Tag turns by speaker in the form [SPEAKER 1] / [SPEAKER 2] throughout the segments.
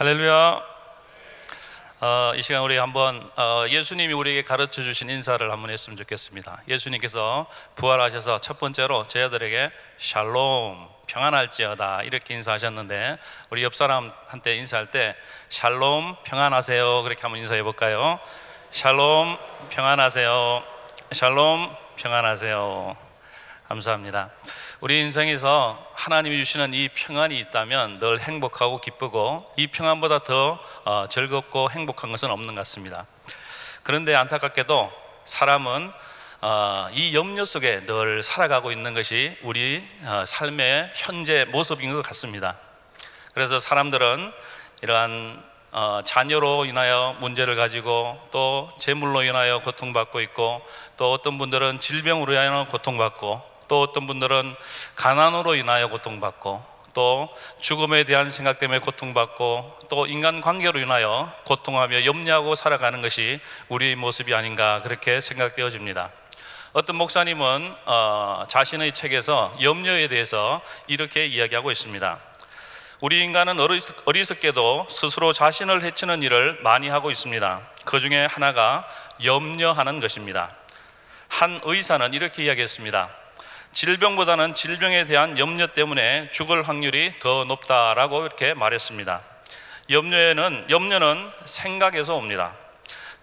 [SPEAKER 1] 할렐루야. 이 시간 우리 한번 예수님이 우리에게 가르쳐 주신 인사를 한번 했으면 좋겠습니다. 예수님께서 부활하셔서 첫 번째로 저희들에게 샬롬, 평안할지어다 이렇게 인사하셨는데, 우리 옆 사람한테 인사할 때 샬롬, 평안하세요 그렇게 한번 인사해 볼까요? 샬롬, 평안하세요. 샬롬, 평안하세요. 감사합니다. 우리 인생에서 하나님이 주시는 이 평안이 있다면 늘 행복하고 기쁘고, 이 평안보다 더 즐겁고 행복한 것은 없는 것 같습니다. 그런데 안타깝게도 사람은 이 염려 속에 늘 살아가고 있는 것이 우리 삶의 현재 모습인 것 같습니다. 그래서 사람들은 이러한 자녀로 인하여 문제를 가지고, 또 재물로 인하여 고통받고 있고, 또 어떤 분들은 질병으로 인하여 고통받고, 또 어떤 분들은 가난으로 인하여 고통받고, 또 죽음에 대한 생각 때문에 고통받고, 또 인간관계로 인하여 고통하며 염려하고 살아가는 것이 우리의 모습이 아닌가 그렇게 생각되어집니다. 어떤 목사님은 자신의 책에서 염려에 대해서 이렇게 이야기하고 있습니다. 우리 인간은 어리석게도 스스로 자신을 해치는 일을 많이 하고 있습니다. 그 중에 하나가 염려하는 것입니다. 한 의사는 이렇게 이야기했습니다. 질병보다는 질병에 대한 염려 때문에 죽을 확률이 더 높다라고 이렇게 말했습니다. 염려는 생각에서 옵니다.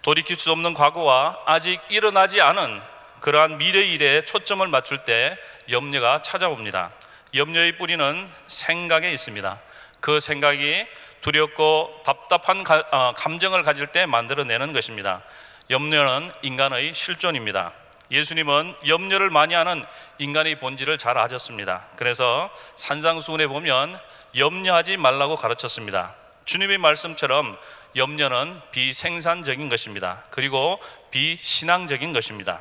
[SPEAKER 1] 돌이킬 수 없는 과거와 아직 일어나지 않은 그러한 미래의 일에 초점을 맞출 때 염려가 찾아옵니다. 염려의 뿌리는 생각에 있습니다. 그 생각이 두렵고 답답한 감정을 가질 때 만들어내는 것입니다. 염려는 인간의 실존입니다. 예수님은 염려를 많이 하는 인간의 본질을 잘 아셨습니다. 그래서 산상수훈에 보면 염려하지 말라고 가르쳤습니다. 주님의 말씀처럼 염려는 비생산적인 것입니다. 그리고 비신앙적인 것입니다.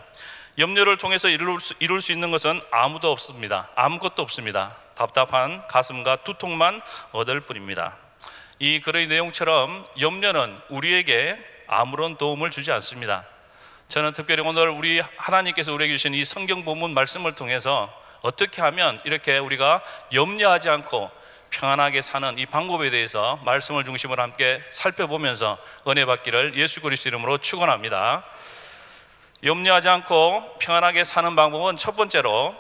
[SPEAKER 1] 염려를 통해서 이룰 수 있는 것은 아무도 없습니다. 아무것도 없습니다. 답답한 가슴과 두통만 얻을 뿐입니다. 이 글의 내용처럼 염려는 우리에게 아무런 도움을 주지 않습니다. 저는 특별히 오늘 우리 하나님께서 우리에게 주신 이 성경 본문 말씀을 통해서 어떻게 하면 이렇게 우리가 염려하지 않고 평안하게 사는 이 방법에 대해서 말씀을 중심으로 함께 살펴보면서 은혜 받기를 예수 그리스도 이름으로 축원합니다. 염려하지 않고 평안하게 사는 방법은 첫 번째로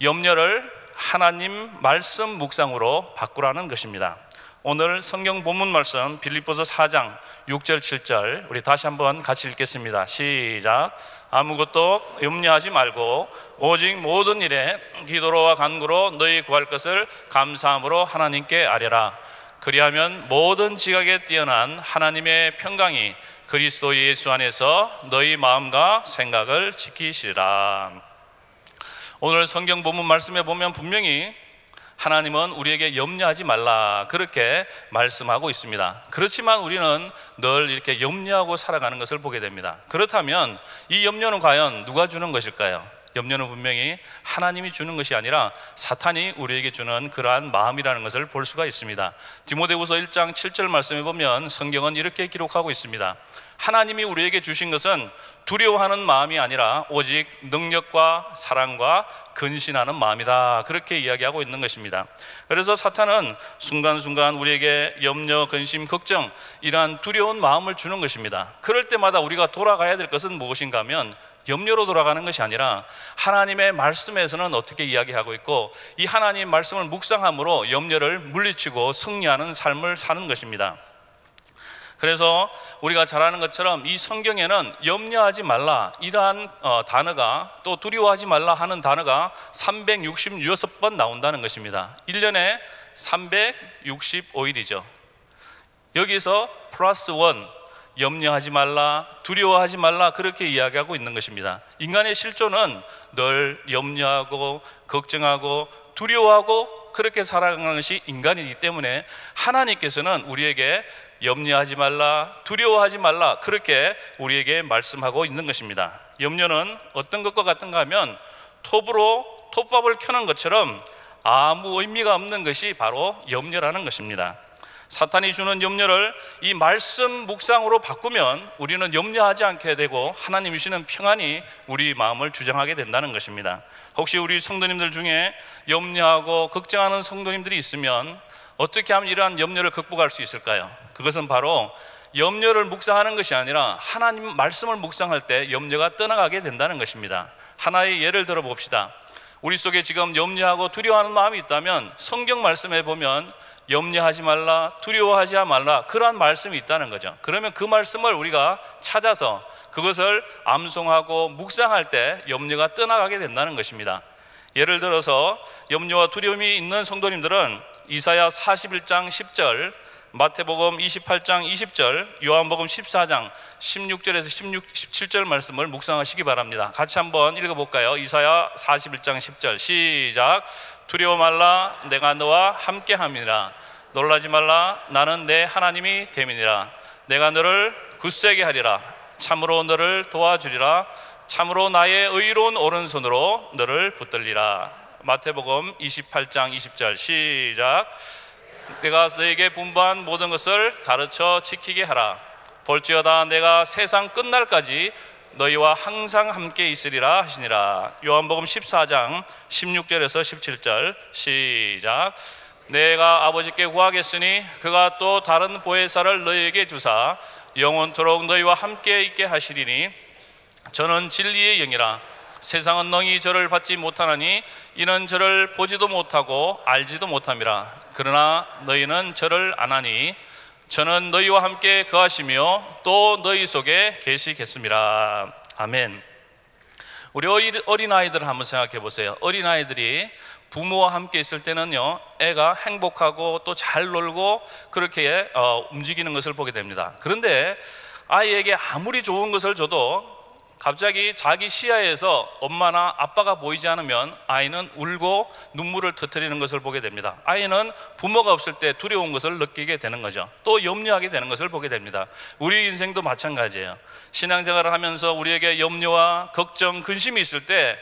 [SPEAKER 1] 염려를 하나님 말씀 묵상으로 바꾸라는 것입니다. 오늘 성경 본문 말씀 빌립보서 4장 6절 7절 우리 다시 한번 같이 읽겠습니다. 시작. 아무것도 염려하지 말고 오직 모든 일에 기도로와 간구로 너희 구할 것을 감사함으로 하나님께 아뢰라. 그리하면 모든 지각에 뛰어난 하나님의 평강이 그리스도 예수 안에서 너희 마음과 생각을 지키시리라. 오늘 성경 본문 말씀에 보면 분명히 하나님은 우리에게 염려하지 말라 그렇게 말씀하고 있습니다. 그렇지만 우리는 늘 이렇게 염려하고 살아가는 것을 보게 됩니다. 그렇다면 이 염려는 과연 누가 주는 것일까요? 염려는 분명히 하나님이 주는 것이 아니라 사탄이 우리에게 주는 그러한 마음이라는 것을 볼 수가 있습니다. 디모데후서 1장 7절 말씀에 보면 성경은 이렇게 기록하고 있습니다. 하나님이 우리에게 주신 것은 두려워하는 마음이 아니라 오직 능력과 사랑과 근신하는 마음이다 그렇게 이야기하고 있는 것입니다. 그래서 사탄은 순간순간 우리에게 염려, 근심, 걱정 이러한 두려운 마음을 주는 것입니다. 그럴 때마다 우리가 돌아가야 될 것은 무엇인가 하면 염려로 돌아가는 것이 아니라 하나님의 말씀에서는 어떻게 이야기하고 있고, 이 하나님의 말씀을 묵상함으로 염려를 물리치고 승리하는 삶을 사는 것입니다. 그래서 우리가 잘 아는 것처럼 이 성경에는 염려하지 말라 이러한 단어가, 또 두려워하지 말라 하는 단어가 366번 나온다는 것입니다. 1년에 365일이죠. 여기서 플러스 1, 염려하지 말라, 두려워하지 말라 그렇게 이야기하고 있는 것입니다. 인간의 실존은 늘 염려하고 걱정하고 두려워하고 그렇게 살아가는 것이 인간이기 때문에 하나님께서는 우리에게 염려하지 말라, 두려워하지 말라 그렇게 우리에게 말씀하고 있는 것입니다. 염려는 어떤 것과 같은가 하면 톱으로 톱밥을 켜는 것처럼 아무 의미가 없는 것이 바로 염려라는 것입니다. 사탄이 주는 염려를 이 말씀 묵상으로 바꾸면 우리는 염려하지 않게 되고 하나님이 주시는 평안이 우리 마음을 주장하게 된다는 것입니다. 혹시 우리 성도님들 중에 염려하고 걱정하는 성도님들이 있으면 어떻게 하면 이러한 염려를 극복할 수 있을까요? 그것은 바로 염려를 묵상하는 것이 아니라 하나님 말씀을 묵상할 때 염려가 떠나가게 된다는 것입니다. 하나의 예를 들어 봅시다. 우리 속에 지금 염려하고 두려워하는 마음이 있다면 성경 말씀에 보면 염려하지 말라, 두려워하지 말라, 그러한 말씀이 있다는 거죠. 그러면 그 말씀을 우리가 찾아서 그것을 암송하고 묵상할 때 염려가 떠나가게 된다는 것입니다. 예를 들어서 염려와 두려움이 있는 성도님들은 이사야 41장 10절, 마태복음 28장 20절, 요한복음 14장 16절에서 17절 말씀을 묵상하시기 바랍니다. 같이 한번 읽어볼까요? 이사야 41장 10절 시작. 두려워 말라, 내가 너와 함께함이라. 놀라지 말라, 나는 내 하나님이 됨이니라. 내가 너를 굳세게 하리라. 참으로 너를 도와주리라. 참으로 나의 의로운 오른손으로 너를 붙들리라. 마태복음 28장 20절 시작. 내가 너에게 분부한 모든 것을 가르쳐 지키게 하라. 볼지어다 내가 세상 끝날까지 너희와 항상 함께 있으리라 하시니라. 요한복음 14장 16절에서 17절 시작. 내가 아버지께 구하겠으니 그가 또 다른 보혜사를 너희에게 주사 영원토록 너희와 함께 있게 하시리니 저는 진리의 영이라. 세상은 능히 저를 받지 못하나니 이는 저를 보지도 못하고 알지도 못함이라. 그러나 너희는 저를 아나니 저는 너희와 함께 거하시며 또 너희 속에 계시겠습니다. 아멘. 우리 어린아이들 한번 생각해 보세요. 어린아이들이 부모와 함께 있을 때는요, 애가 행복하고 또 잘 놀고 그렇게 움직이는 것을 보게 됩니다. 그런데 아이에게 아무리 좋은 것을 줘도 갑자기 자기 시야에서 엄마나 아빠가 보이지 않으면 아이는 울고 눈물을 터뜨리는 것을 보게 됩니다. 아이는 부모가 없을 때 두려운 것을 느끼게 되는 거죠. 또 염려하게 되는 것을 보게 됩니다. 우리 인생도 마찬가지예요. 신앙생활을 하면서 우리에게 염려와 걱정, 근심이 있을 때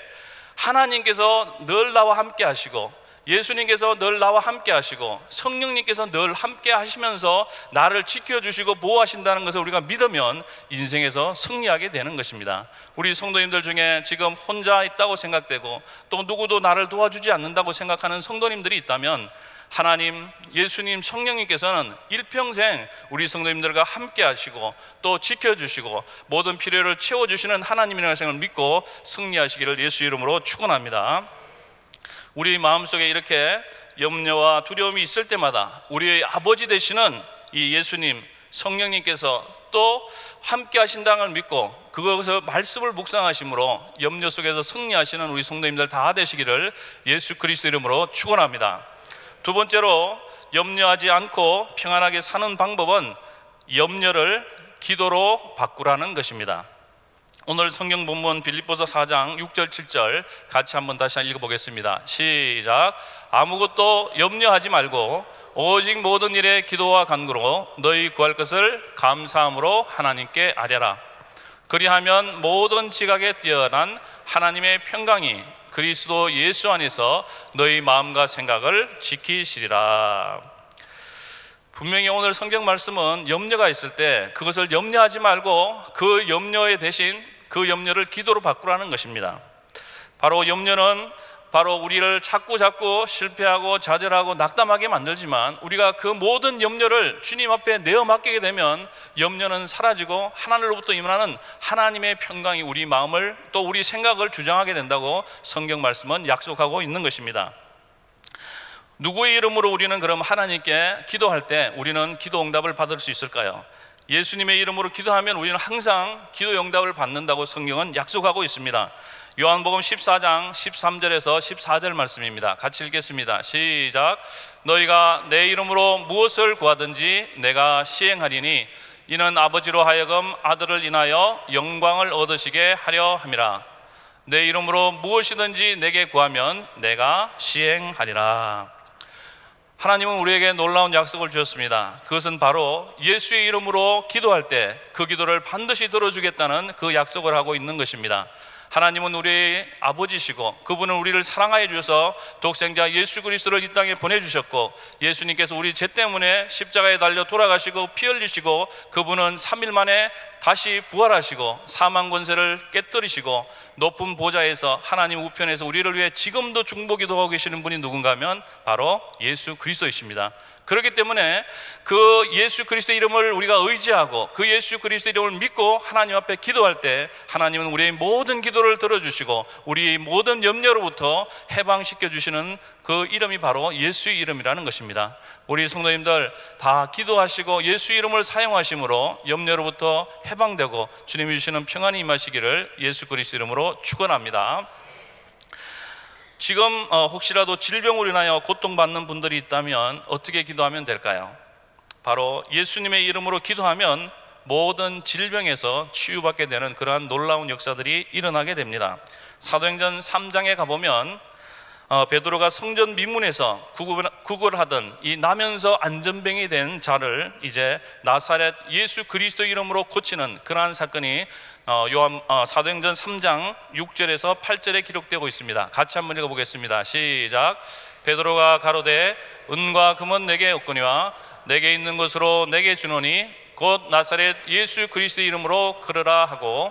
[SPEAKER 1] 하나님께서 늘 나와 함께 하시고 예수님께서 늘 나와 함께 하시고 성령님께서 늘 함께 하시면서 나를 지켜주시고 보호하신다는 것을 우리가 믿으면 인생에서 승리하게 되는 것입니다. 우리 성도님들 중에 지금 혼자 있다고 생각되고 또 누구도 나를 도와주지 않는다고 생각하는 성도님들이 있다면 하나님, 예수님, 성령님께서는 일평생 우리 성도님들과 함께 하시고 또 지켜주시고 모든 필요를 채워주시는 하나님이라는 것을 믿고 승리하시기를 예수 이름으로 축원합니다. 우리 마음속에 이렇게 염려와 두려움이 있을 때마다 우리의 아버지 되시는 이 예수님, 성령님께서 또 함께 하신다는 걸 믿고 그것을 말씀을 묵상하심으로 염려 속에서 승리하시는 우리 성도님들 다 되시기를 예수 그리스도 이름으로 축원합니다. 두 번째로 염려하지 않고 평안하게 사는 방법은 염려를 기도로 바꾸라는 것입니다. 오늘 성경 본문 빌립보서 4장 6절 7절 같이 한번 다시 읽어보겠습니다. 시작. 아무것도 염려하지 말고 오직 모든 일에 기도와 간구로 너희 구할 것을 감사함으로 하나님께 아뢰라. 그리하면 모든 지각에 뛰어난 하나님의 평강이 그리스도 예수 안에서 너희 마음과 생각을 지키시리라. 분명히 오늘 성경 말씀은 염려가 있을 때 그것을 염려하지 말고 그 염려에 대신 그 염려를 기도로 바꾸라는 것입니다. 바로 염려는 바로 우리를 자꾸 실패하고 좌절하고 낙담하게 만들지만 우리가 그 모든 염려를 주님 앞에 내어 맡기게 되면 염려는 사라지고 하나님으로부터 임하는 하나님의 평강이 우리 마음을 또 우리 생각을 주장하게 된다고 성경 말씀은 약속하고 있는 것입니다. 누구의 이름으로 우리는 그럼 하나님께 기도할 때 우리는 기도 응답을 받을 수 있을까요? 예수님의 이름으로 기도하면 우리는 항상 기도 응답을 받는다고 성경은 약속하고 있습니다. 요한복음 14장 13절에서 14절 말씀입니다. 같이 읽겠습니다. 시작. 너희가 내 이름으로 무엇을 구하든지 내가 시행하리니 이는 아버지로 하여금 아들을 인하여 영광을 얻으시게 하려 함이라. 내 이름으로 무엇이든지 내게 구하면 내가 시행하리라. 하나님은 우리에게 놀라운 약속을 주셨습니다. 그것은 바로 예수의 이름으로 기도할 때 그 기도를 반드시 들어주겠다는 그 약속을 하고 있는 것입니다. 하나님은 우리의 아버지시고 그분은 우리를 사랑하여 주셔서 독생자 예수 그리스도를 이 땅에 보내주셨고 예수님께서 우리 죄 때문에 십자가에 달려 돌아가시고 피 흘리시고 그분은 3일 만에 다시 부활하시고 사망 권세를 깨뜨리시고 높은 보좌에서 하나님 우편에서 우리를 위해 지금도 중보기도하고 계시는 분이 누군가 하면 바로 예수 그리스도이십니다. 그렇기 때문에 그 예수 그리스도 이름을 우리가 의지하고 그 예수 그리스도 이름을 믿고 하나님 앞에 기도할 때 하나님은 우리의 모든 기도를 들어주시고 우리의 모든 염려로부터 해방시켜 주시는 그 이름이 바로 예수의 이름이라는 것입니다. 우리 성도님들 다 기도하시고 예수 이름을 사용하심으로 염려로부터 해방되고 주님이 주시는 평안이 임하시기를 예수 그리스도 이름으로 축원합니다. 지금 혹시라도 질병으로 인하여 고통받는 분들이 있다면 어떻게 기도하면 될까요? 바로 예수님의 이름으로 기도하면 모든 질병에서 치유받게 되는 그러한 놀라운 역사들이 일어나게 됩니다. 사도행전 3장에 가보면 베드로가 성전 민문에서 구걸하던 이 나면서 안전병이 된 자를 이제 나사렛 예수 그리스도 이름으로 고치는 그러한 사건이 사도행전 3장 6절에서 8절에 기록되고 있습니다. 같이 한번 읽어보겠습니다. 시작. 베드로가 가로되 은과 금은 내게 없거니와 내게 있는 것으로 내게 주노니 곧 나사렛 예수 그리스도 이름으로 걸으라 하고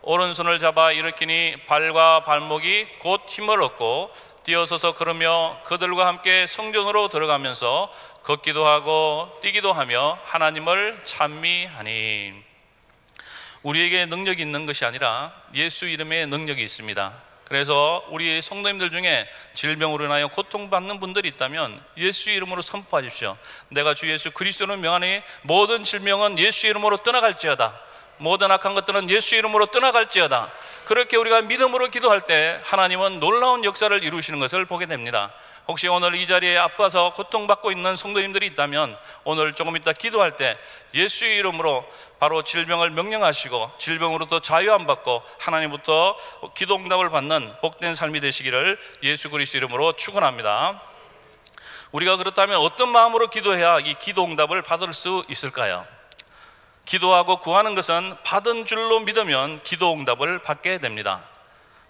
[SPEAKER 1] 오른손을 잡아 일으키니 발과 발목이 곧 힘을 얻고 뛰어서서 걸으며 그들과 함께 성전으로 들어가면서 걷기도 하고 뛰기도 하며 하나님을 찬미하니. 우리에게 능력이 있는 것이 아니라 예수 이름에 능력이 있습니다. 그래서 우리 성도님들 중에 질병으로 인하여 고통받는 분들이 있다면 예수 이름으로 선포하십시오. 내가 주 예수 그리스도를 명하니 모든 질병은 예수 이름으로 떠나갈지어다. 모든 악한 것들은 예수 이름으로 떠나갈지어다. 그렇게 우리가 믿음으로 기도할 때 하나님은 놀라운 역사를 이루시는 것을 보게 됩니다. 혹시 오늘 이 자리에 아파서 고통받고 있는 성도님들이 있다면 오늘 조금 이따 기도할 때 예수의 이름으로 바로 질병을 명령하시고 질병으로부터 자유 안 받고 하나님부터 기도 응답을 받는 복된 삶이 되시기를 예수 그리스도 이름으로 축원합니다. 우리가 그렇다면 어떤 마음으로 기도해야 이 기도 응답을 받을 수 있을까요? 기도하고 구하는 것은 받은 줄로 믿으면 기도 응답을 받게 됩니다.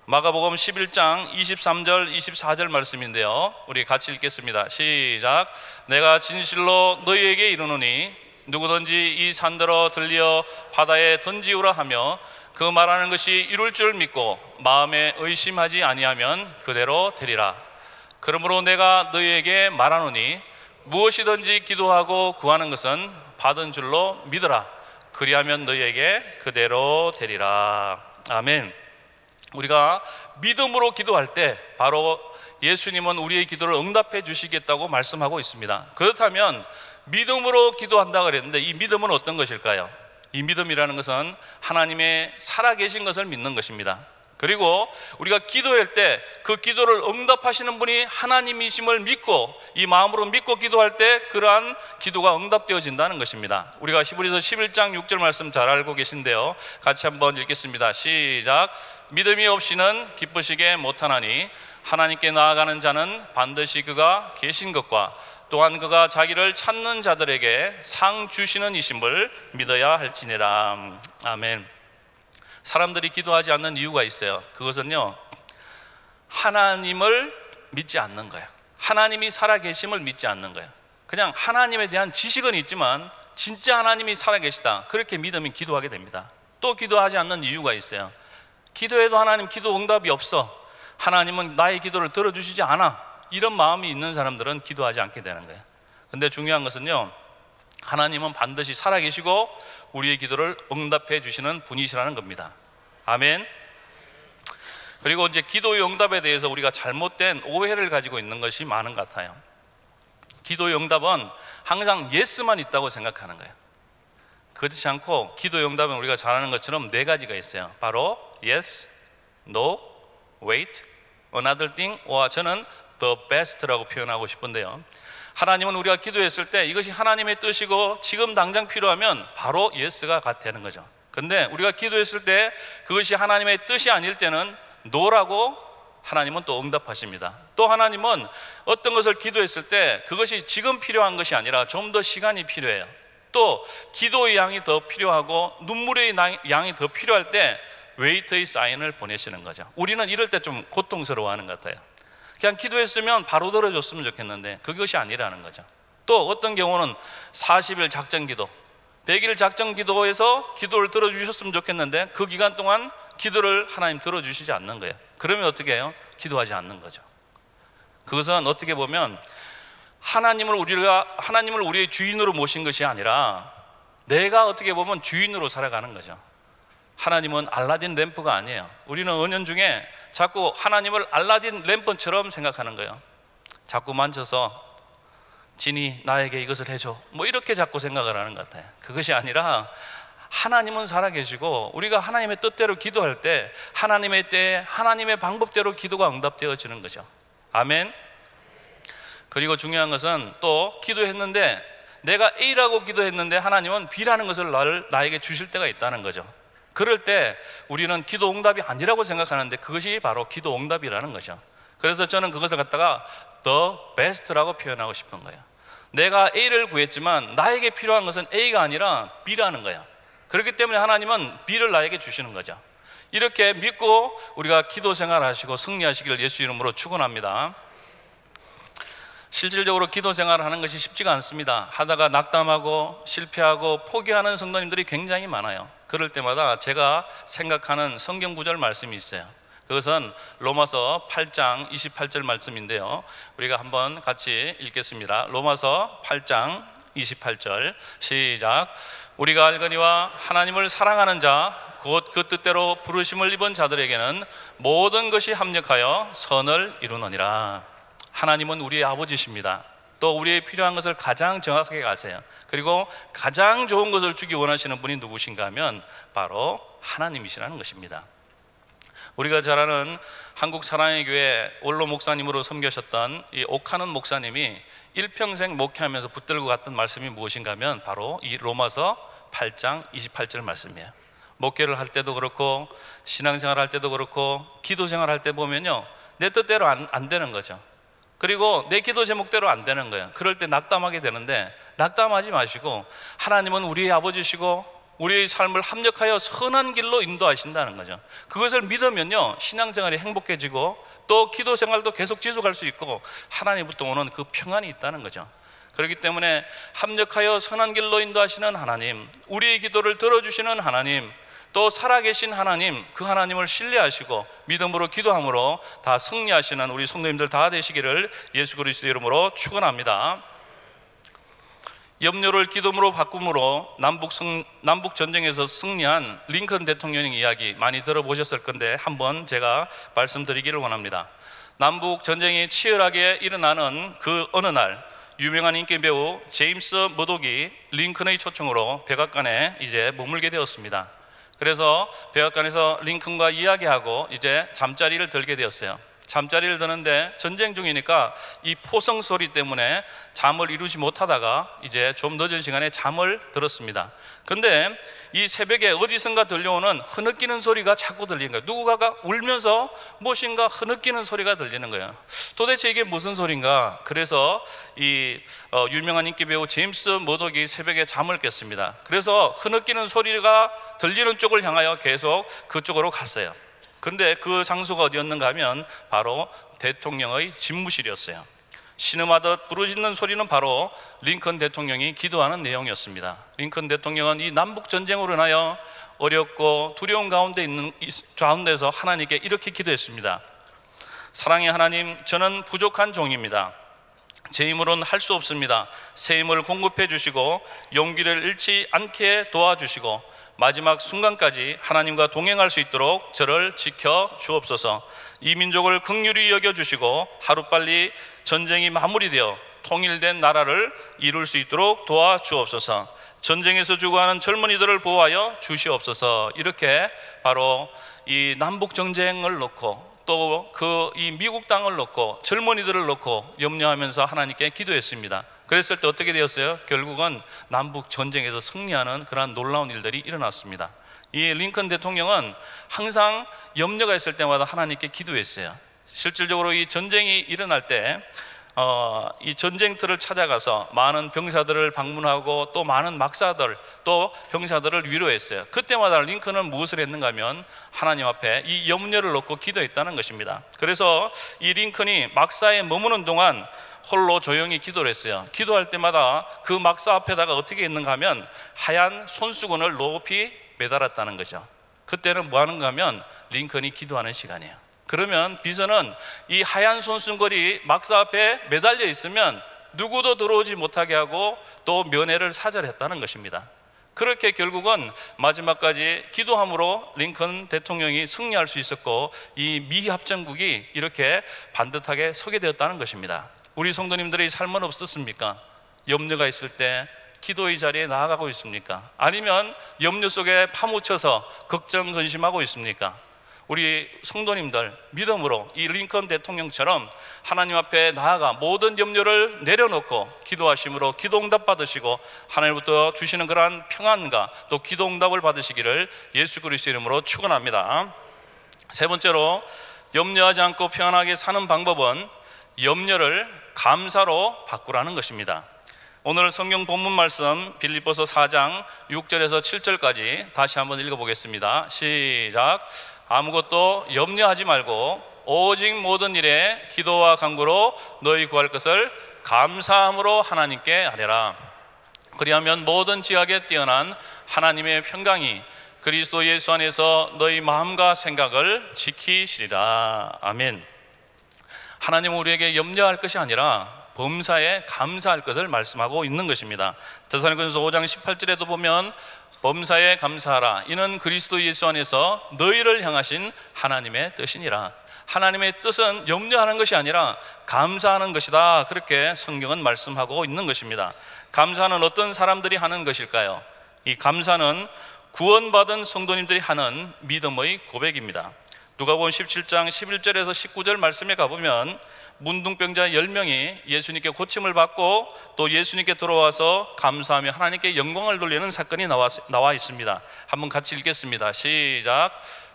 [SPEAKER 1] 마가복음 11장 23절 24절 말씀인데요, 우리 같이 읽겠습니다. 시작. 내가 진실로 너희에게 이르노니 누구든지 이 산더러 들려 바다에 던지우라 하며 그 말하는 것이 이룰 줄 믿고 마음에 의심하지 아니하면 그대로 되리라. 그러므로 내가 너희에게 말하노니 무엇이든지 기도하고 구하는 것은 받은 줄로 믿으라. 그리하면 너희에게 그대로 되리라. 아멘. 우리가 믿음으로 기도할 때 바로 예수님은 우리의 기도를 응답해 주시겠다고 말씀하고 있습니다. 그렇다면 믿음으로 기도한다 그랬는데 이 믿음은 어떤 것일까요? 이 믿음이라는 것은 하나님의 살아계신 것을 믿는 것입니다. 그리고 우리가 기도할 때 그 기도를 응답하시는 분이 하나님이심을 믿고 이 마음으로 믿고 기도할 때 그러한 기도가 응답되어진다는 것입니다. 우리가 히브리서 11장 6절 말씀 잘 알고 계신데요, 같이 한번 읽겠습니다. 시작. 믿음이 없이는 기쁘시게 못하나니 하나님께 나아가는 자는 반드시 그가 계신 것과 또한 그가 자기를 찾는 자들에게 상 주시는 이심을 믿어야 할지니라. 아멘. 사람들이 기도하지 않는 이유가 있어요. 그것은요, 하나님을 믿지 않는 거예요. 하나님이 살아계심을 믿지 않는 거예요. 그냥 하나님에 대한 지식은 있지만 진짜 하나님이 살아계시다, 그렇게 믿으면 기도하게 됩니다. 또 기도하지 않는 이유가 있어요. 기도해도 하나님 기도 응답이 없어, 하나님은 나의 기도를 들어주시지 않아, 이런 마음이 있는 사람들은 기도하지 않게 되는 거예요. 근데 중요한 것은요, 하나님은 반드시 살아계시고 우리의 기도를 응답해 주시는 분이시라는 겁니다. 아멘. 그리고 이제 기도의 응답에 대해서 우리가 잘못된 오해를 가지고 있는 것이 많은 것 같아요. 기도의 응답은 항상 예스만 있다고 생각하는 거예요. 그렇지 않고 기도의 응답은 우리가 잘 아는 것처럼 네 가지가 있어요. 바로 yes, no, wait, another thing, 저는 the best라고 표현하고 싶은데요, 하나님은 우리가 기도했을 때 이것이 하나님의 뜻이고 지금 당장 필요하면 바로 예스가 되는 거죠. 근데 우리가 기도했을 때 그것이 하나님의 뜻이 아닐 때는 노라고 하나님은 또 응답하십니다. 또 하나님은 어떤 것을 기도했을 때 그것이 지금 필요한 것이 아니라 좀 더 시간이 필요해요. 또 기도의 양이 더 필요하고 눈물의 양이 더 필요할 때 웨이트의 사인을 보내시는 거죠. 우리는 이럴 때 좀 고통스러워하는 것 같아요. 그냥 기도했으면 바로 들어줬으면 좋겠는데 그것이 아니라는 거죠. 또 어떤 경우는 40일 작전 기도, 100일 작전 기도에서 기도를 들어주셨으면 좋겠는데 그 기간 동안 기도를 하나님 들어주시지 않는 거예요. 그러면 어떻게 해요? 기도하지 않는 거죠. 그것은 어떻게 보면 하나님을 우리의 주인으로 모신 것이 아니라 내가 어떻게 보면 주인으로 살아가는 거죠. 하나님은 알라딘 램프가 아니에요. 우리는 은연중에 자꾸 하나님을 알라딘 램프처럼 생각하는 거예요. 자꾸 만져서 진이 나에게 이것을 해줘, 뭐 이렇게 자꾸 생각을 하는 것 같아요. 그것이 아니라 하나님은 살아계시고 우리가 하나님의 뜻대로 기도할 때 하나님의 때에 하나님의 방법대로 기도가 응답되어지는 거죠. 아멘. 그리고 중요한 것은 또 기도했는데 내가 A라고 기도했는데 하나님은 B라는 것을 나에게 주실 때가 있다는 거죠. 그럴 때 우리는 기도 응답이 아니라고 생각하는데 그것이 바로 기도 응답이라는 거죠. 그래서 저는 그것을 갖다가 the best라고 표현하고 싶은 거예요. 내가 A를 구했지만 나에게 필요한 것은 A가 아니라 B라는 거예요. 그렇기 때문에 하나님은 B를 나에게 주시는 거죠. 이렇게 믿고 우리가 기도 생활하시고 승리하시기를 예수 이름으로 축원합니다. 실질적으로 기도 생활을 하는 것이 쉽지가 않습니다. 하다가 낙담하고 실패하고 포기하는 성도님들이 굉장히 많아요. 그럴 때마다 제가 생각하는 성경 구절 말씀이 있어요. 그것은 로마서 8장 28절 말씀인데요, 우리가 한번 같이 읽겠습니다. 로마서 8장 28절 시작. 우리가 알거니와 하나님을 사랑하는 자 곧 그 뜻대로 부르심을 입은 자들에게는 모든 것이 합력하여 선을 이루느니라. 하나님은 우리의 아버지십니다. 또 우리의 필요한 것을 가장 정확하게 아세요. 그리고 가장 좋은 것을 주기 원하시는 분이 누구신가 하면 바로 하나님이시라는 것입니다. 우리가 잘 아는 한국 사랑의 교회 원로 목사님으로 섬기셨던 이 오카는 목사님이 일평생 목회하면서 붙들고 갔던 말씀이 무엇인가 하면 바로 이 로마서 8장 28절 말씀이에요. 목회를 할 때도 그렇고 신앙생활 할 때도 그렇고 기도 생활 할 때 보면요, 내 뜻대로 안 되는 거죠. 그리고 내 기도 제목대로 안 되는 거예요. 그럴 때 낙담하게 되는데 낙담하지 마시고 하나님은 우리의 아버지시고 우리의 삶을 합력하여 선한 길로 인도하신다는 거죠. 그것을 믿으면요, 신앙생활이 행복해지고 또 기도 생활도 계속 지속할 수 있고 하나님부터 오는 그 평안이 있다는 거죠. 그렇기 때문에 합력하여 선한 길로 인도하시는 하나님, 우리의 기도를 들어주시는 하나님, 또 살아계신 하나님, 그 하나님을 신뢰하시고 믿음으로 기도함으로 다 승리하시는 우리 성도님들 다 되시기를 예수 그리스도 이름으로 축원합니다. 염려를 기쁨으로 바꿈으로 남북 전쟁에서 승리한 링컨 대통령 이야기 많이 들어보셨을 건데 한번 제가 말씀드리기를 원합니다. 남북 전쟁이 치열하게 일어나는 그 어느 날 유명한 인기 배우 제임스 머독이 링컨의 초청으로 백악관에 이제 머물게 되었습니다. 그래서 백악관에서 링컨과 이야기하고 이제 잠자리를 들게 되었어요. 잠자리를 드는데 전쟁 중이니까 이 포성 소리 때문에 잠을 이루지 못하다가 이제 좀 늦은 시간에 잠을 들었습니다. 근데 이 새벽에 어디선가 들려오는 흐느끼는 소리가 자꾸 들리는 거예요. 누군가가 울면서 무엇인가 흐느끼는 소리가 들리는 거예요. 도대체 이게 무슨 소린가? 그래서 이 유명한 인기 배우 제임스 머독이 새벽에 잠을 깼습니다. 그래서 흐느끼는 소리가 들리는 쪽을 향하여 계속 그쪽으로 갔어요. 근데 그 장소가 어디였는가 하면 바로 대통령의 집무실이었어요. 신음하듯 부르짖는 소리는 바로 링컨 대통령이 기도하는 내용이었습니다. 링컨 대통령은 이 남북 전쟁으로 인하여 어렵고 두려운 가운데서 하나님께 이렇게 기도했습니다. 사랑의 하나님, 저는 부족한 종입니다. 제 힘으로는 할 수 없습니다. 새 힘을 공급해 주시고 용기를 잃지 않게 도와주시고 마지막 순간까지 하나님과 동행할 수 있도록 저를 지켜 주옵소서. 이 민족을 긍휼히 여겨주시고 하루빨리 전쟁이 마무리되어 통일된 나라를 이룰 수 있도록 도와주옵소서. 전쟁에서 죽어가는 젊은이들을 보호하여 주시옵소서. 이렇게 바로 이 남북 전쟁을 놓고 또 이 미국 땅을 놓고 젊은이들을 놓고 염려하면서 하나님께 기도했습니다. 그랬을 때 어떻게 되었어요? 결국은 남북 전쟁에서 승리하는 그러한 놀라운 일들이 일어났습니다. 이 링컨 대통령은 항상 염려가 있을 때마다 하나님께 기도했어요. 실질적으로 이 전쟁이 일어날 때 이 전쟁터를 찾아가서 많은 병사들을 방문하고 또 많은 막사들 또 병사들을 위로했어요. 그때마다 링컨은 무엇을 했는가 하면 하나님 앞에 이 염려를 놓고 기도했다는 것입니다. 그래서 이 링컨이 막사에 머무는 동안 홀로 조용히 기도를 했어요. 기도할 때마다 그 막사 앞에다가 어떻게 했는가 하면 하얀 손수건을 높이 매달았다는 거죠. 그때는 뭐 하는가 하면 링컨이 기도하는 시간이에요. 그러면 비서는 이 하얀 손수건이 막사 앞에 매달려 있으면 누구도 들어오지 못하게 하고 또 면회를 사절했다는 것입니다. 그렇게 결국은 마지막까지 기도함으로 링컨 대통령이 승리할 수 있었고 이 미합정국이 이렇게 반듯하게 서게 되었다는 것입니다. 우리 성도님들의 삶은 없었습니까? 염려가 있을 때 기도의 자리에 나아가고 있습니까? 아니면 염려 속에 파묻혀서 걱정 근심하고 있습니까? 우리 성도님들 믿음으로 이 링컨 대통령처럼 하나님 앞에 나아가 모든 염려를 내려놓고 기도하심으로 기도응답 받으시고 하나님부터 주시는 그러한 평안과 또 기도응답을 받으시기를 예수 그리스도의 이름으로 축원합니다. 세 번째로 염려하지 않고 평안하게 사는 방법은 염려를 감사로 바꾸라는 것입니다. 오늘 성경 본문 말씀 빌립보서 4장 6절에서 7절까지 다시 한번 읽어보겠습니다. 시작. 아무것도 염려하지 말고 오직 모든 일에 기도와 간구로 너희 구할 것을 감사함으로 하나님께 아뢰라. 그리하면 모든 지각에 뛰어난 하나님의 평강이 그리스도 예수 안에서 너희 마음과 생각을 지키시리라. 아멘. 하나님은 우리에게 염려할 것이 아니라 범사에 감사할 것을 말씀하고 있는 것입니다. 데살로니가전서 5장 18절에도 보면 범사에 감사하라. 이는 그리스도 예수 안에서 너희를 향하신 하나님의 뜻이니라. 하나님의 뜻은 염려하는 것이 아니라 감사하는 것이다. 그렇게 성경은 말씀하고 있는 것입니다. 감사는 어떤 사람들이 하는 것일까요? 이 감사는 구원받은 성도님들이 하는 믿음의 고백입니다. 누가복음 17장 11절에서 19절 말씀에 가보면 문둥병자 10명이 예수님께 고침을 받고 또 예수님께 돌아와서 감사하며 하나님께 영광을 돌리는 사건이 나와 있습니다. 한번 같이 읽겠습니다. 시작.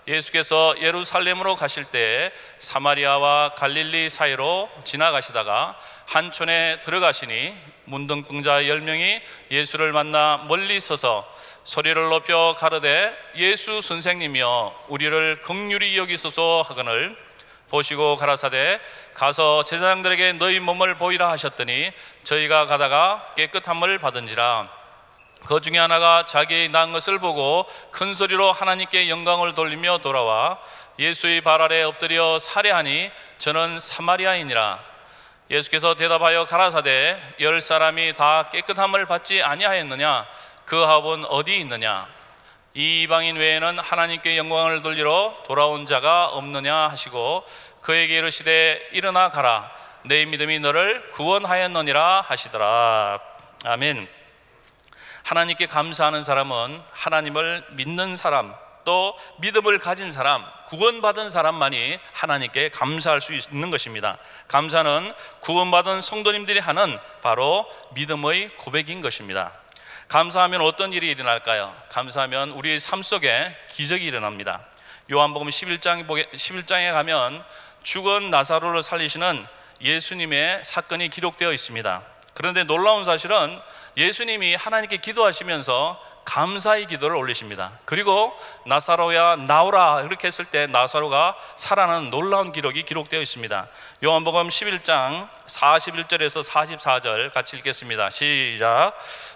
[SPEAKER 1] 예수께서 예루살렘으로 가실 때 사마리아와 갈릴리 사이로 지나가시다가 한 촌에 들어가시니 문둥병자 10명이 예수를 만나 멀리 서서 소리를 높여 가르되 예수 선생님이여 우리를 긍휼히 여기소서 하거늘 보시고 가라사대 가서 제사장들에게 너희 몸을 보이라 하셨더니 저희가 가다가 깨끗함을 받은지라. 그 중에 하나가 자기의 난 것을 보고 큰 소리로 하나님께 영광을 돌리며 돌아와 예수의 발 아래 엎드려 살해하니 저는 사마리아인이라. 예수께서 대답하여 가라사대 10사람이 다 깨끗함을 받지 아니하였느냐? 그 합은 어디 있느냐? 이 이방인 외에는 하나님께 영광을 돌리러 돌아온 자가 없느냐 하시고 그에게 이르시되 일어나 가라 내 믿음이 너를 구원하였느니라 하시더라. 아멘. 하나님께 감사하는 사람은 하나님을 믿는 사람 또 믿음을 가진 사람 구원받은 사람만이 하나님께 감사할 수 있는 것입니다. 감사는 구원받은 성도님들이 하는 바로 믿음의 고백인 것입니다. 감사하면 어떤 일이 일어날까요? 감사하면 우리의 삶 속에 기적이 일어납니다. 요한복음 11장에 가면 죽은 나사로를 살리시는 예수님의 사건이 기록되어 있습니다. 그런데 놀라운 사실은 예수님이 하나님께 기도하시면서 감사의 기도를 올리십니다. 그리고 나사로야 나오라 이렇게 했을 때 나사로가 살아나는 놀라운 기록이 기록되어 있습니다. 요한복음 11장 41절에서 44절 같이 읽겠습니다. 시작.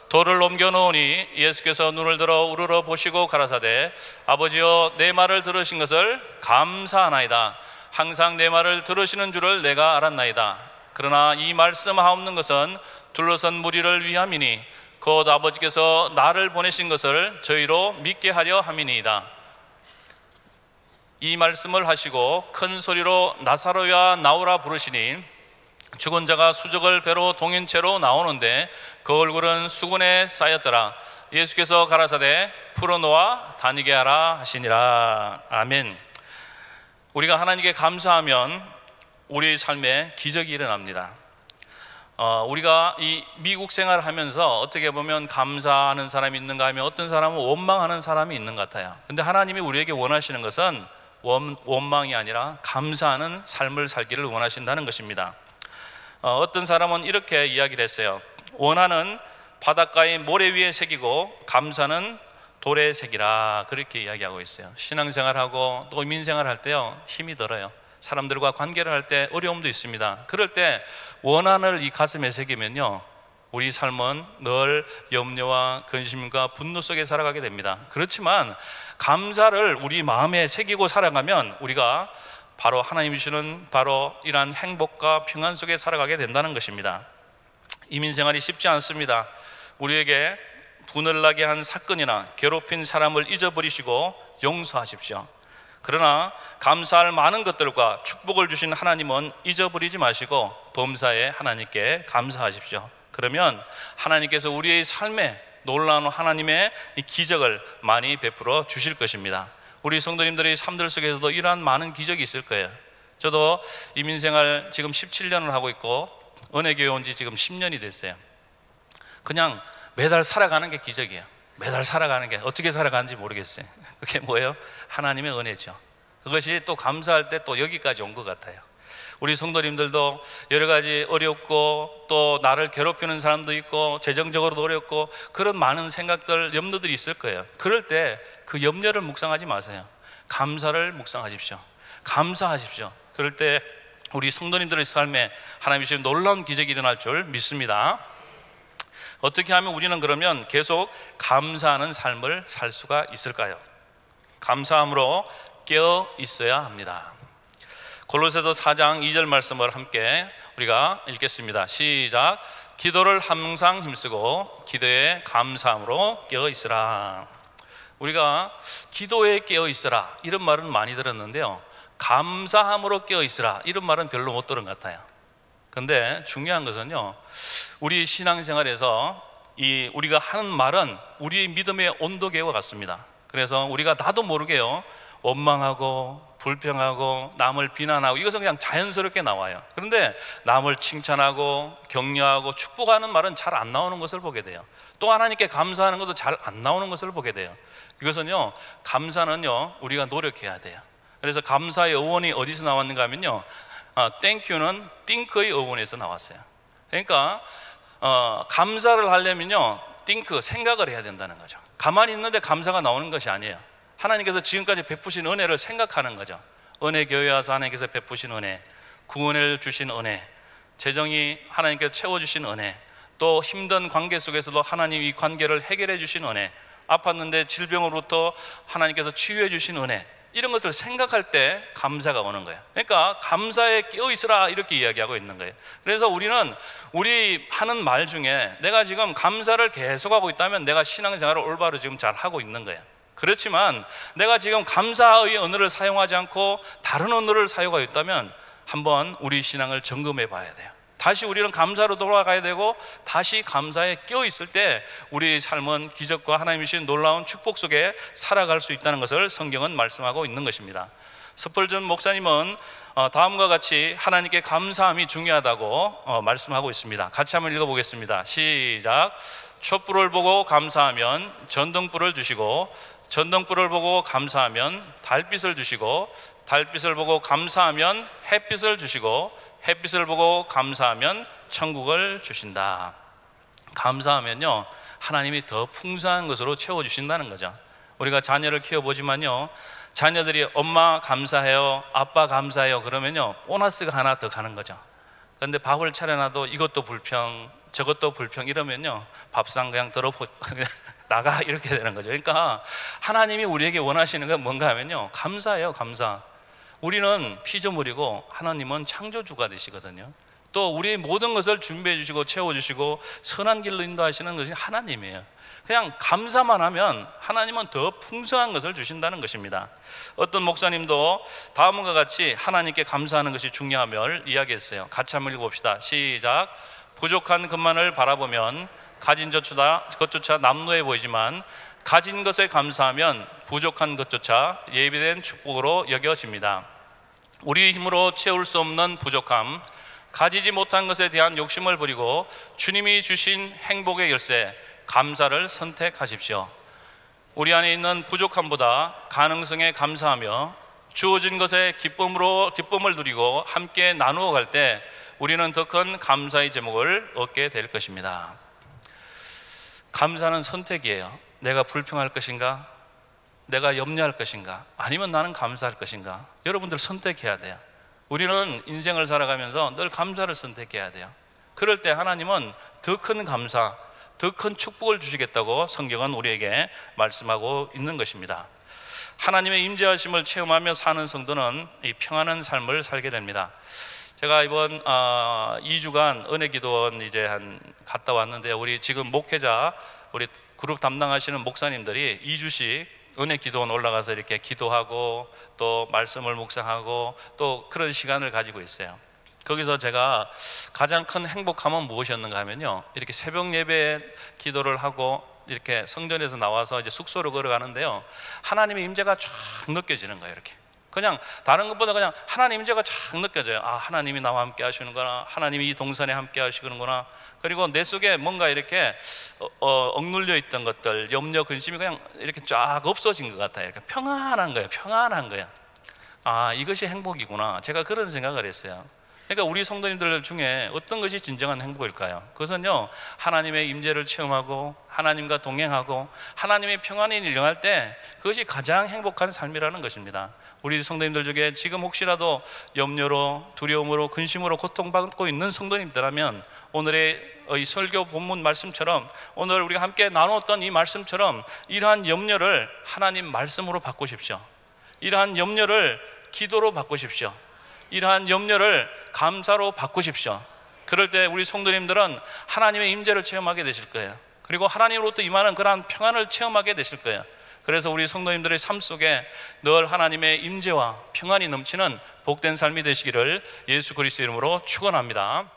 [SPEAKER 1] 돌을 옮겨 놓으니 예수께서 눈을 들어 우러러 보시고 가라사대 아버지여 내 말을 들으신 것을 감사하나이다. 항상 내 말을 들으시는 줄을 내가 알았나이다. 그러나 이 말씀하옵는 것은 둘러선 무리를 위함이니 곧 아버지께서 나를 보내신 것을 저희로 믿게 하려 함이니이다. 이 말씀을 하시고 큰 소리로 나사로야 나오라 부르시니 죽은 자가 수족을 배로 동인채로 나오는데 그 얼굴은 수건에 쌓였더라. 예수께서 가라사대 풀어놓아 다니게 하라 하시니라. 아멘. 우리가 하나님께 감사하면 우리 삶에 기적이 일어납니다. 우리가 이 미국 생활을 하면서 어떻게 보면 감사하는 사람이 있는가 하면 어떤 사람은 원망하는 사람이 있는 것 같아요. 근데 하나님이 우리에게 원하시는 것은 원망이 아니라 감사하는 삶을 살기를 원하신다는 것입니다. 어떤 사람은 이렇게 이야기를 했어요. 원하는 바닷가의 모래 위에 새기고 감사는 돌에 새기라 그렇게 이야기하고 있어요. 신앙생활하고 또 민생활 할 때요 힘이 들어요. 사람들과 관계를 할 때 어려움도 있습니다. 그럴 때 원한을 이 가슴에 새기면요 우리 삶은 늘 염려와 근심과 분노 속에 살아가게 됩니다. 그렇지만 감사를 우리 마음에 새기고 살아가면 우리가 바로 하나님이 주시는 바로 이러한 행복과 평안 속에 살아가게 된다는 것입니다. 이민 생활이 쉽지 않습니다. 우리에게 분을 나게 한 사건이나 괴롭힌 사람을 잊어버리시고 용서하십시오. 그러나 감사할 많은 것들과 축복을 주신 하나님은 잊어버리지 마시고 범사에 하나님께 감사하십시오. 그러면 하나님께서 우리의 삶에 놀라운 하나님의 기적을 많이 베풀어 주실 것입니다. 우리 성도님들의 삶들 속에서도 이러한 많은 기적이 있을 거예요. 저도 이민생활 지금 17년을 하고 있고 은혜교회 온 지 지금 10년이 됐어요. 그냥 매달 살아가는 게 기적이에요. 매달 살아가는 게 어떻게 살아가는지 모르겠어요. 그게 뭐예요? 하나님의 은혜죠. 그것이 또 감사할 때 또 여기까지 온 것 같아요. 우리 성도님들도 여러 가지 어렵고 또 나를 괴롭히는 사람도 있고 재정적으로도 어렵고 그런 많은 생각들, 염려들이 있을 거예요. 그럴 때 그 염려를 묵상하지 마세요. 감사를 묵상하십시오. 감사하십시오. 그럴 때 우리 성도님들의 삶에 하나님이 주신 놀라운 기적이 일어날 줄 믿습니다. 어떻게 하면 우리는 그러면 계속 감사하는 삶을 살 수가 있을까요? 감사함으로 깨어 있어야 합니다. 골로새서 4장 2절 말씀을 함께 우리가 읽겠습니다. 시작. 기도를 항상 힘쓰고 기도에 감사함으로 깨어 있으라. 우리가 기도에 깨어 있으라 이런 말은 많이 들었는데요, 감사함으로 깨어 있으라 이런 말은 별로 못 들은 것 같아요. 그런데 중요한 것은요, 우리 신앙생활에서 우리가 하는 말은 우리의 믿음의 온도계와 같습니다. 그래서 우리가 나도 모르게요, 원망하고 불평하고 남을 비난하고 이것은 그냥 자연스럽게 나와요. 그런데 남을 칭찬하고 격려하고 축복하는 말은 잘 안 나오는 것을 보게 돼요. 또 하나님께 감사하는 것도 잘 안 나오는 것을 보게 돼요. 이것은요, 감사는요 우리가 노력해야 돼요. 그래서 감사의 어원이 어디서 나왔는가 하면요, 땡큐는 think의 어원에서 나왔어요. 그러니까 감사를 하려면요 think, 생각을 해야 된다는 거죠. 가만히 있는데 감사가 나오는 것이 아니에요. 하나님께서 지금까지 베푸신 은혜를 생각하는 거죠. 은혜 교회 와서 하나님께서 베푸신 은혜, 구원을 주신 은혜, 재정이 하나님께서 채워주신 은혜, 또 힘든 관계 속에서도 하나님 이 관계를 해결해 주신 은혜, 아팠는데 질병으로부터 하나님께서 치유해 주신 은혜, 이런 것을 생각할 때 감사가 오는 거예요. 그러니까 감사에 깨어 있으라 이렇게 이야기하고 있는 거예요. 그래서 우리는 우리 하는 말 중에 내가 지금 감사를 계속하고 있다면 내가 신앙생활을 올바로 지금 잘 하고 있는 거예요. 그렇지만 내가 지금 감사의 언어를 사용하지 않고 다른 언어를 사용하고 있다면 한번 우리 신앙을 점검해 봐야 돼요. 다시 우리는 감사로 돌아가야 되고 다시 감사에 깨어 있을 때 우리의 삶은 기적과 하나님이 주신 놀라운 축복 속에 살아갈 수 있다는 것을 성경은 말씀하고 있는 것입니다. 스펄전 목사님은 다음과 같이 하나님께 감사함이 중요하다고 말씀하고 있습니다. 같이 한번 읽어보겠습니다. 시작. 촛불을 보고 감사하면 전등불을 주시고 전등불을 보고 감사하면 달빛을 주시고 달빛을 보고 감사하면 햇빛을 주시고 햇빛을 보고 감사하면 천국을 주신다. 감사하면요 하나님이 더 풍성한 것으로 채워주신다는 거죠. 우리가 자녀를 키워보지만요, 자녀들이 엄마 감사해요, 아빠 감사해요 그러면요 보너스가 하나 더 가는 거죠. 그런데 밥을 차려놔도 이것도 불평 저것도 불평 이러면요 밥상 그냥 나가 이렇게 되는 거죠. 그러니까 하나님이 우리에게 원하시는 건 뭔가 하면요 감사해요. 감사. 우리는 피조물이고 하나님은 창조주가 되시거든요. 또 우리의 모든 것을 준비해 주시고 채워주시고 선한 길로 인도하시는 것이 하나님이에요. 그냥 감사만 하면 하나님은 더 풍성한 것을 주신다는 것입니다. 어떤 목사님도 다음과 같이 하나님께 감사하는 것이 중요함을 이야기했어요. 같이 한번 읽어봅시다. 시작. 부족한 것만을 바라보면 가진 것조차 남루해 보이지만 가진 것에 감사하면 부족한 것조차 예비된 축복으로 여겨집니다. 우리 힘으로 채울 수 없는 부족함, 가지지 못한 것에 대한 욕심을 버리고 주님이 주신 행복의 열쇠, 감사를 선택하십시오. 우리 안에 있는 부족함보다 가능성에 감사하며 주어진 것에 기쁨을 누리고 함께 나누어 갈 때 우리는 더 큰 감사의 제목을 얻게 될 것입니다. 감사는 선택이에요. 내가 불평할 것인가? 내가 염려할 것인가? 아니면 나는 감사할 것인가? 여러분들 선택해야 돼요. 우리는 인생을 살아가면서 늘 감사를 선택해야 돼요. 그럴 때 하나님은 더 큰 감사, 더 큰 축복을 주시겠다고 성경은 우리에게 말씀하고 있는 것입니다. 하나님의 임재하심을 체험하며 사는 성도는 이 평안한 삶을 살게 됩니다. 제가 이번 2주간 은혜기도원 이제 갔다 왔는데, 우리 지금 목회자, 우리 그룹 담당하시는 목사님들이 2주씩 은혜기도원 올라가서 이렇게 기도하고 또 말씀을 묵상하고 또 그런 시간을 가지고 있어요. 거기서 제가 가장 큰 행복함은 무엇이었는가 하면요, 이렇게 새벽 예배 기도를 하고 이렇게 성전에서 나와서 이제 숙소로 걸어가는데요, 하나님의 임재가 쫙 느껴지는 거예요. 이렇게 그냥 다른 것보다 그냥 하나님 임재가 쫙 느껴져요. 아, 하나님이 나와 함께 하시는구나, 하나님이 이 동산에 함께 하시는구나. 그리고 내 속에 뭔가 이렇게 억눌려 있던 것들, 염려, 근심이 그냥 이렇게 쫙 없어진 것 같아요. 이렇게 평안한 거예요. 평안한 거예요. 아, 이것이 행복이구나. 제가 그런 생각을 했어요. 그러니까 우리 성도님들 중에 어떤 것이 진정한 행복일까요? 그것은요, 하나님의 임재를 체험하고 하나님과 동행하고 하나님의 평안이 일어날 때 그것이 가장 행복한 삶이라는 것입니다. 우리 성도님들 중에 지금 혹시라도 염려로, 두려움으로, 근심으로 고통받고 있는 성도님들라면 오늘의 이 설교 본문 말씀처럼, 오늘 우리가 함께 나누었던 이 말씀처럼 이러한 염려를 하나님 말씀으로 바꾸십시오. 이러한 염려를 기도로 바꾸십시오. 이러한 염려를 감사로 바꾸십시오. 그럴 때 우리 성도님들은 하나님의 임재를 체험하게 되실 거예요. 그리고 하나님으로부터 임하는 그러한 평안을 체험하게 되실 거예요. 그래서 우리 성도님들의 삶 속에 늘 하나님의 임재와 평안이 넘치는 복된 삶이 되시기를 예수 그리스도 이름으로 축원합니다.